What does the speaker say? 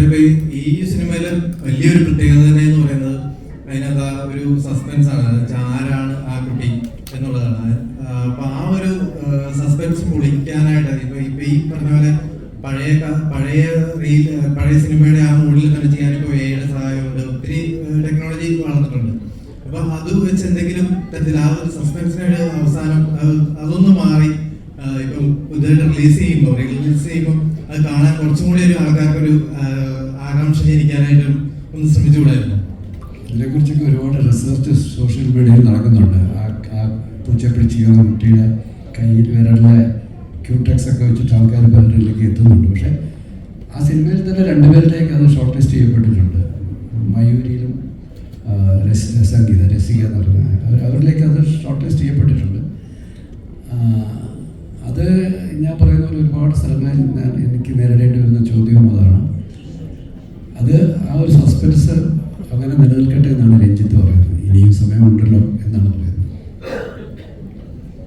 ഇപ്പൊ ഈ സിനിമയിലെ വലിയൊരു പ്രത്യേകത തന്നെ എന്ന് പറയുന്നത് അതിനകത്ത് ആ ഒരു സസ്പെൻസ് ആണ്. ആരാണ് ആ കുട്ടി എന്നുള്ളതാണ്. അപ്പൊ ആ ഒരു സസ്പെൻസ് പൊളിക്കാനായിട്ട് ഇപ്പൊ ഈ പറഞ്ഞ പോലെ പഴയ സിനിമയുടെ ആ മോഡിൽ തന്നെ ചെയ്യാനിപ്പോ എയുടെ സഹായമുണ്ട്. ഒത്തിരി ടെക്നോളജി വളർന്നിട്ടുണ്ട്. അപ്പൊ അത് വെച്ച് എന്തെങ്കിലും തരത്തിൽ ആ ഒരു സസ്പെൻസിന്റെ അവസാനം അതൊന്ന് മാറി ഇപ്പം പുതിയതായിട്ട് റിലീസ് ചെയ്യുമ്പോൾ അത് കാണാൻ കുറച്ചും കൂടി ഒരു ആൾക്കാർക്കൊരു ആകാംക്ഷ ജനിക്കാനായിട്ടും ഒന്ന് ശ്രമിച്ചുകൂടായിരുന്നു. ഇതിനെക്കുറിച്ചൊക്കെ ഒരുപാട് റിസർച്ച് സോഷ്യൽ മീഡിയയിൽ നടക്കുന്നുണ്ട്. ആ പൂച്ച പിടിച്ചിരിക്കുന്ന കുട്ടിയുടെ കയ്യിൽ വിരലിലെ ക്യൂടെക്സ് ഒക്കെ വെച്ചിട്ട് ആൾക്കാർ പലരിലേക്ക് എത്തുന്നുണ്ട്. പക്ഷേ ആ സിനിമയിൽ തന്നെ രണ്ടുപേരിലേക്ക് അത് ഷോർട്ട് ലിസ്റ്റ് ചെയ്യപ്പെട്ടിട്ടുണ്ട്. മയൂരിയിലും രസിക എന്ന് പറയുന്നത് അവരിലേക്ക് അത് ഷോർട്ട് ലിസ്റ്റ് ചെയ്യപ്പെട്ടിട്ടുണ്ട്. അത് ഞാൻ പറയുന്ന പോലെ ഒരുപാട് സ്ഥലങ്ങളിൽ എനിക്ക് നേരിടേണ്ടി വരുന്ന ചോദ്യവും അതാണ്. അത് ആ ഒരു സസ്പെൻസ് അങ്ങനെ നിലനിൽക്കട്ടെ എന്നാണ് രഞ്ജിത്ത് പറയുന്നത്.